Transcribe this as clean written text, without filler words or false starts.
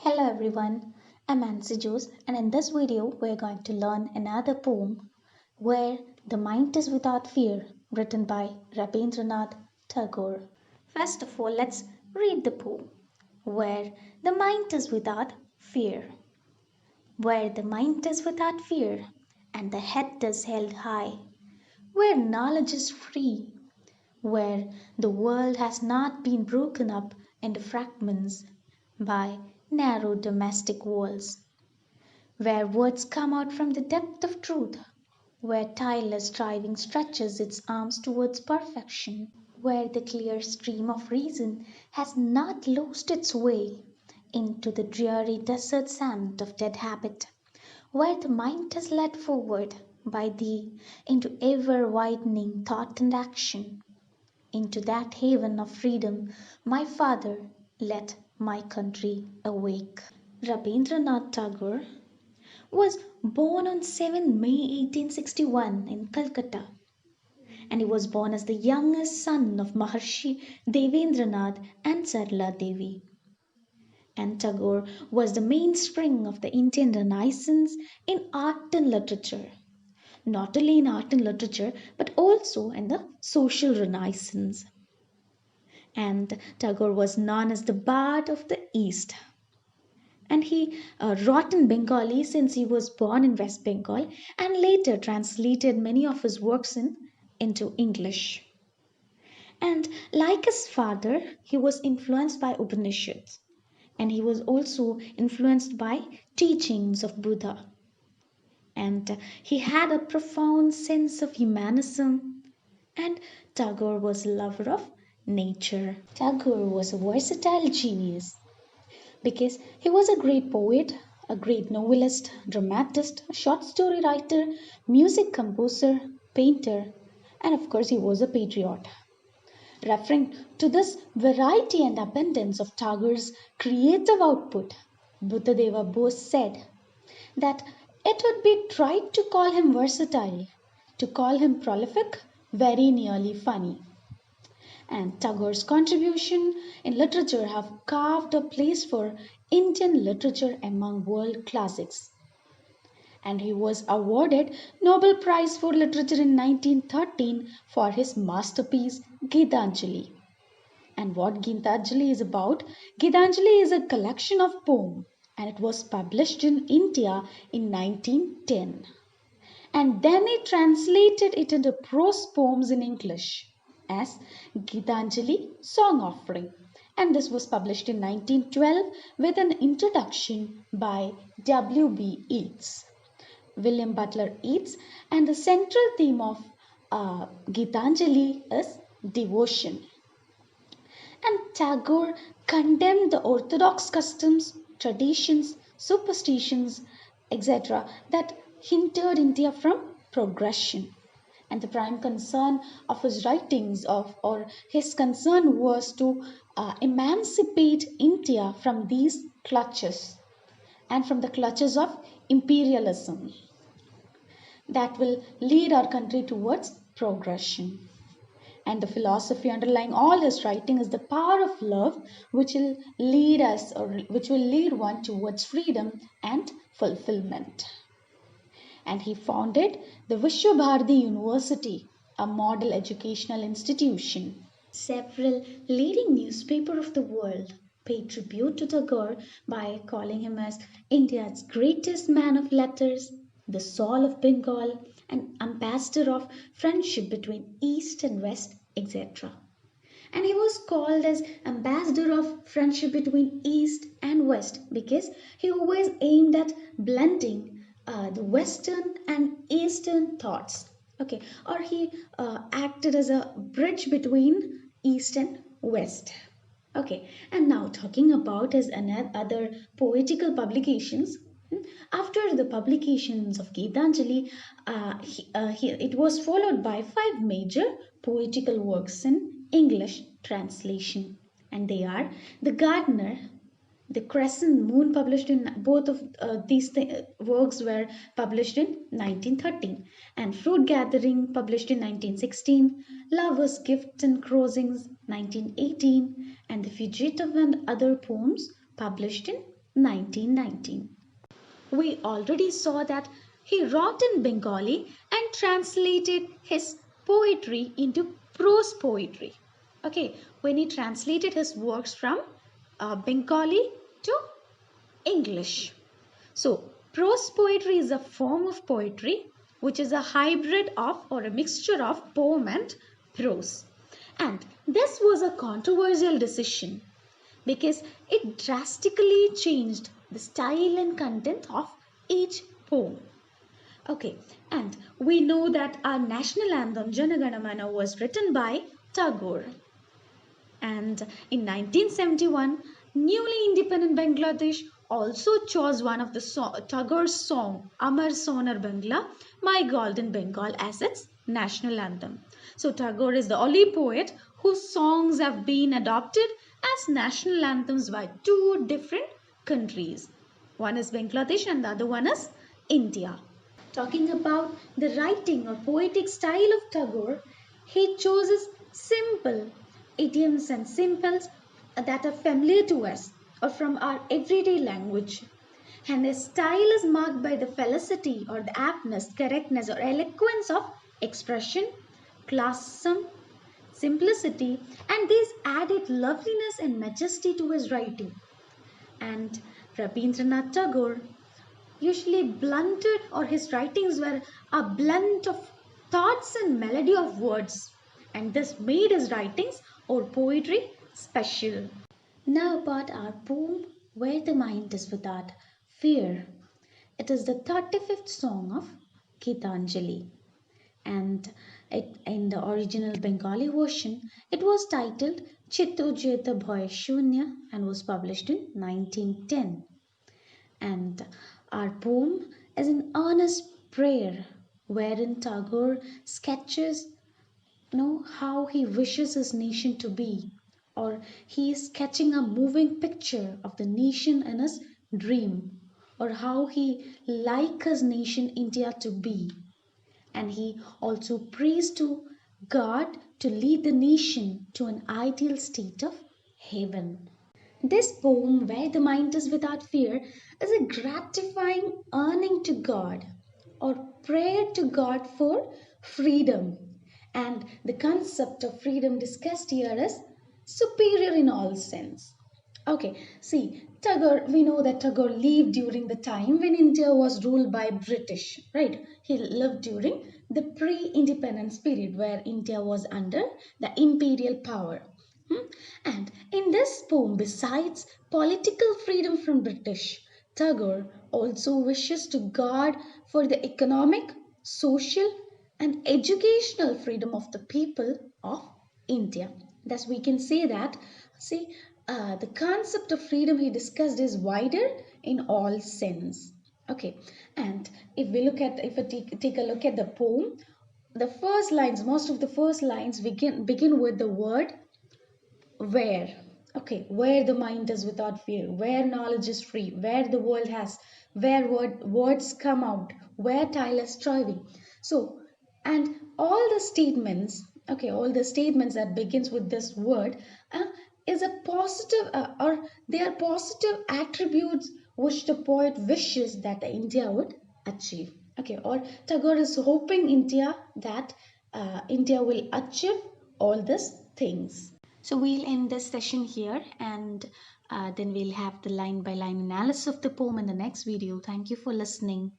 Hello everyone, I'm Nancy Jose, and in this video we're going to learn another poem, Where the Mind is Without Fear, written by Rabindranath Tagore. First of all, let's read the poem. Where the mind is without fear. Where the mind is without fear, and the head is held high. Where knowledge is free. Where the world has not been broken up into fragments by narrow domestic walls, where words come out from the depth of truth, where tireless striving stretches its arms towards perfection, where the clear stream of reason has not lost its way into the dreary desert sand of dead habit, where the mind is led forward by thee into ever widening thought and action, into that haven of freedom, my father, let my country awake. Rabindranath Tagore was born on 7 May 1861 in Calcutta, and he was born as the youngest son of Maharshi Devendranath and Sarla Devi. And Tagore was the mainspring of the Indian Renaissance in art and literature. Not only in art and literature, but also in the social Renaissance. And Tagore was known as the Bard of the East. And he wrote in Bengali since he was born in West Bengal and later translated many of his works into English. And like his father, he was influenced by Upanishads, and he was also influenced by teachings of Buddha. And he had a profound sense of humanism, and Tagore was a lover of nature. Tagore was a versatile genius because he was a great poet, a great novelist, dramatist, a short story writer, music composer, painter, and of course he was a patriot. Referring to this variety and abundance of Tagore's creative output, Buddhadeva Bose said that it would be trite to call him versatile, to call him prolific, very nearly funny. And Tagore's contribution in literature have carved a place for Indian literature among world classics. And he was awarded Nobel Prize for Literature in 1913 for his masterpiece Gitanjali. And what Gitanjali is about? Gitanjali is a collection of poems, and it was published in India in 1910. And then he translated it into prose poems in English as Gitanjali Song Offering, and this was published in 1912 with an introduction by W.B. Yeats, William Butler Yeats, and the central theme of Gitanjali is devotion. And Tagore condemned the orthodox customs, traditions, superstitions, etc. that hindered India from progression. And the prime concern of his writings or his concern was to emancipate India from these clutches and from the clutches of imperialism that will lead our country towards progression. And the philosophy underlying all his writing is the power of love, which will lead us or which will lead one towards freedom and fulfillment. And he founded the Vishwabharati University, a model educational institution. Several leading newspapers of the world paid tribute to Tagore by calling him as India's greatest man of letters, the soul of Bengal, and ambassador of friendship between East and West, etc. And he was called as ambassador of friendship between East and West because he always aimed at blending the Western and Eastern thoughts. Okay, or he acted as a bridge between East and West. Okay, and now talking about his other poetical publications. After the publications of Gitanjali, it was followed by 5 major poetical works in English translation, and they are The Gardener, The Crescent Moon, published in both of these works were published in 1913, and Fruit Gathering, published in 1916, Lover's Gift and Crossings, 1918, and The Fugitive and Other Poems, published in 1919. We already saw that he wrote in Bengali and translated his poetry into prose poetry. Okay, when he translated his works from Bengali to English. So, prose poetry is a form of poetry which is a hybrid of or a mixture of poem and prose. And this was a controversial decision because it drastically changed the style and content of each poem. Okay, and we know that our national anthem Jana Gana Mana was written by Tagore. And in 1971, newly independent Bangladesh also chose one of the Tagore's song, Amar Sonar Bangla, My Golden Bengal, as its national anthem. So Tagore is the only poet whose songs have been adopted as national anthems by two different countries. One is Bangladesh and the other one is India. Talking about the writing or poetic style of Tagore, he chooses simple idioms and symbols that are familiar to us or from our everyday language. And his style is marked by the felicity or the aptness, correctness or eloquence of expression, classism, simplicity, and these added loveliness and majesty to his writing. And Rabindranath Tagore usually blunted or his writings were a blend of thoughts and melody of words, and this made his writings or poetry special. Now about our poem Where the Mind is Without Fear. It is the 35th song of Gitanjali, and in the original Bengali version it was titled Chittu Jeta Bhoy Shunya and was published in 1910. And our poem is an earnest prayer wherein Tagore sketches how he wishes his nation to be, or he is sketching a moving picture of the nation in his dream, or how he like his nation India to be. And he also prays to God to lead the nation to an ideal state of heaven. This poem, Where the Mind is Without Fear, is a gratifying earning to God or prayer to God for freedom. And the concept of freedom discussed here is superior in all sense. Okay, see, Tagore, we know that Tagore lived during the time when India was ruled by British, right? He lived during the pre-independence period where India was under the imperial power. And in this poem, besides political freedom from British, Tagore also wishes to guard for the economic, social, and educational freedom of the people of India. Thus, we can say that, the concept of freedom he discussed is wider in all sense. Okay, and if we take a look at the poem, the first lines, most of the first lines begin with the word where. Okay, where the mind is without fear, where knowledge is free, where the world has, where words come out, where tireless striving. So, and all the statements, okay, all the statements that begins with this word uh, is a positive or they are positive attributes which the poet wishes that India would achieve. Okay, or Tagore is hoping India will achieve all these things. So we'll end this session here, and then we'll have the line by line analysis of the poem in the next video. Thank you for listening.